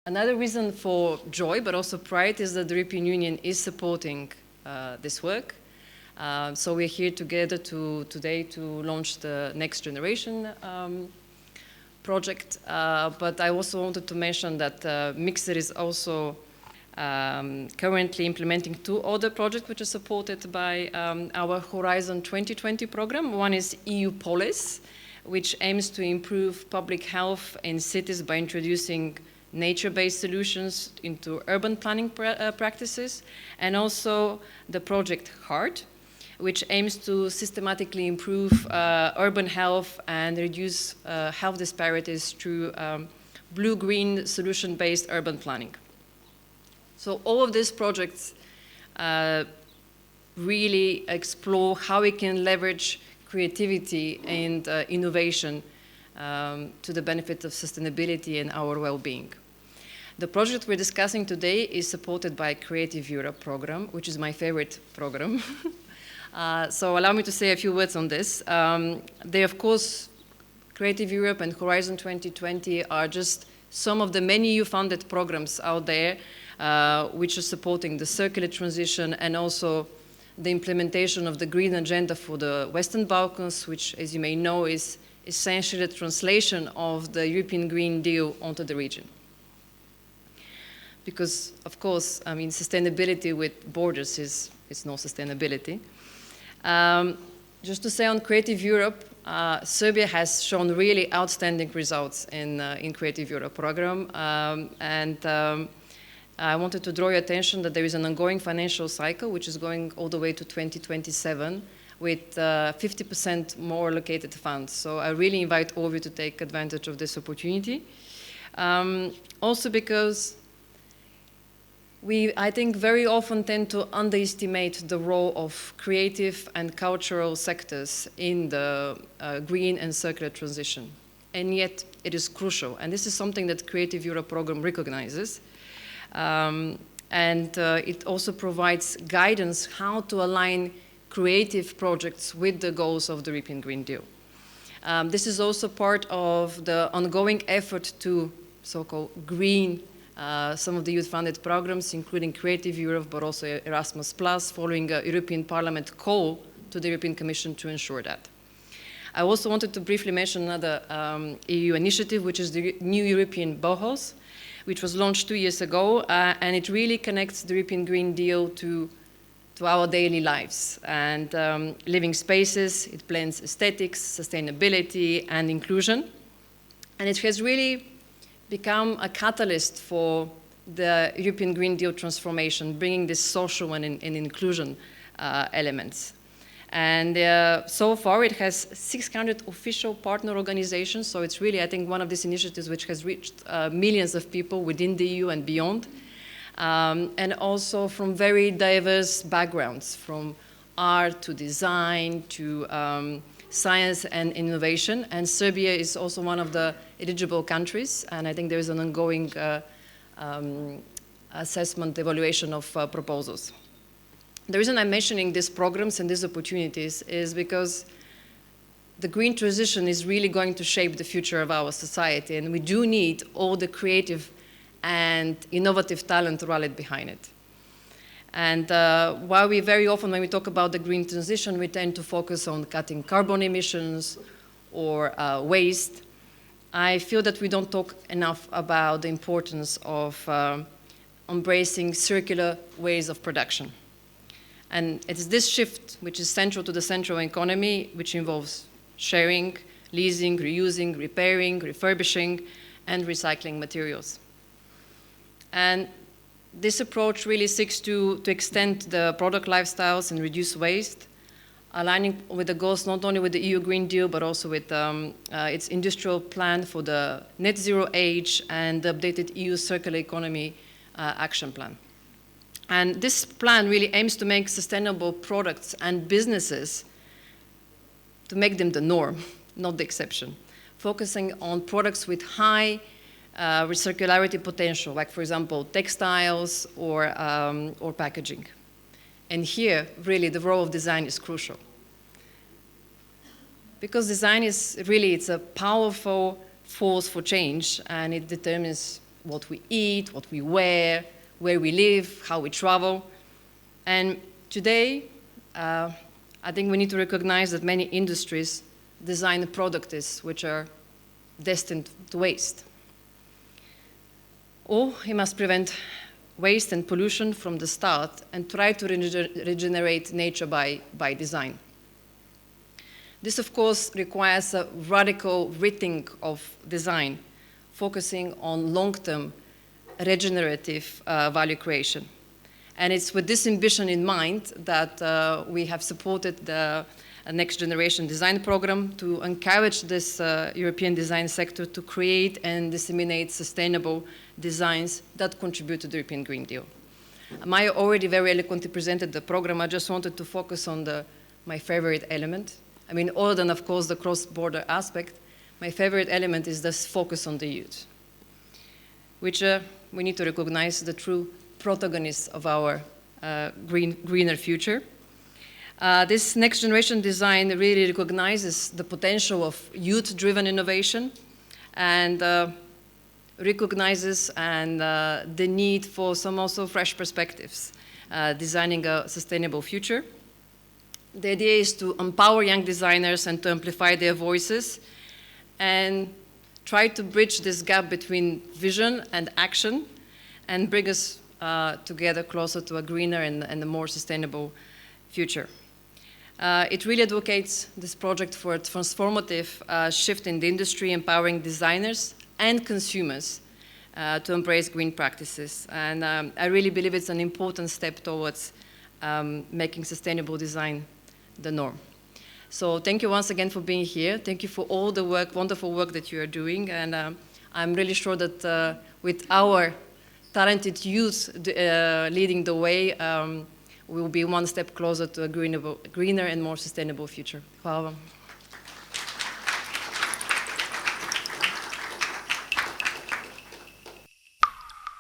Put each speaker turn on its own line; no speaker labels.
Another reason for joy, but also pride, is that the European Union is supporting this work. So we're here together today to launch the next generation project. But I also wanted to mention that Mikser is also currently implementing 2 other projects which are supported by our Horizon 2020 program. One is EU Police, which aims to improve public health in cities by introducing nature-based solutions into urban planning practices, and also the project HEART, which aims to systematically improve urban health and reduce health disparities through blue-green solution-based urban planning. So all of these projects really explore how we can leverage creativity and innovation to the benefit of sustainability and our well-being. The project we're discussing today is supported by Creative Europe program, which is my favorite program. So allow me to say a few words on this. They, of course, Creative Europe and Horizon 2020 are just some of the many EU-funded programs out there which are supporting the circular transition and also the implementation of the green agenda for the Western Balkans, which, as you may know, is essentially the translation of the European Green Deal onto the region. Because, of course, I mean, sustainability with borders is no sustainability. Just to say on Creative Europe, Serbia has shown really outstanding results in Creative Europe program. I wanted to draw your attention that there is an ongoing financial cycle which is going all the way to 2027 with 50% more allocated funds. So I really invite all of you to take advantage of this opportunity. Also because we, I think, very often tend to underestimate the role of creative and cultural sectors in the green and circular transition. And yet it is crucial. And this is something that Creative Europe program recognizes. It also provides guidance how to align creative projects with the goals of the European Green Deal. This is also part of the ongoing effort to so-called green some of the youth-funded programs, including Creative Europe, but also Erasmus+, following a European Parliament call to the European Commission to ensure that. I also wanted to briefly mention another EU initiative, which is the new European Bauhaus, which was launched 2 years ago, and it really connects the European Green Deal to our daily lives and living spaces. It blends aesthetics, sustainability, and inclusion. And it has really become a catalyst for the European Green Deal transformation, bringing this social and inclusion elements. And so far, it has 600 official partner organizations. So it's really, I think, one of these initiatives which has reached millions of people within the EU and beyond. And also from very diverse backgrounds, from art to design to science and innovation. And Serbia is also one of the eligible countries. And I think there is an ongoing assessment, evaluation of proposals. The reason I'm mentioning these programs and these opportunities is because the green transition is really going to shape the future of our society, and we do need all the creative and innovative talent rallied behind it. And while we very often, when we talk about the green transition, we tend to focus on cutting carbon emissions or waste, I feel that we don't talk enough about the importance of embracing circular ways of production. And it's this shift which is central to the central economy, which involves sharing, leasing, reusing, repairing, refurbishing, and recycling materials. And this approach really seeks to extend the product lifestyles and reduce waste, aligning with the goals not only with the EU Green Deal, but also with its industrial plan for the net zero age and the updated EU Circular Economy Action Plan. And this plan really aims to make sustainable products and businesses, to make them the norm, not the exception, focusing on products with high recircularity potential, like, for example, textiles or packaging. And here, really, the role of design is crucial. Because design is really, it's a powerful force for change, and it determines what we eat, what we wear, where we live, how we travel. And today, I think we need to recognize that many industries design products which are destined to waste. Or he must prevent waste and pollution from the start and try to regenerate nature by design. This, of course, requires a radical rethink of design, focusing on long-term regenerative value creation. And it's with this ambition in mind that we have supported the Next Generation Design Program to encourage this European design sector to create and disseminate sustainable designs that contribute to the European Green Deal. Maya already very eloquently presented the program. I just wanted to focus on my favorite element. I mean, other than, of course, the cross-border aspect, my favorite element is this focus on the youth, which we need to recognize the true protagonists of our greener future. This next generation design really recognizes the potential of youth-driven innovation and recognizes the need for some also fresh perspectives, designing a sustainable future. The idea is to empower young designers and to amplify their voices and try to bridge this gap between vision and action and bring us together closer to a greener and a more sustainable future. It really advocates this project for a transformative shift in the industry, empowering designers and consumers to embrace green practices. And I really believe it's an important step towards making sustainable design the norm. So thank you once again for being here. Thank you for all the work, wonderful work that you are doing. And I'm really sure that with our talented youth leading the way, we will be one step closer to a greener and more sustainable future. Hvala vam.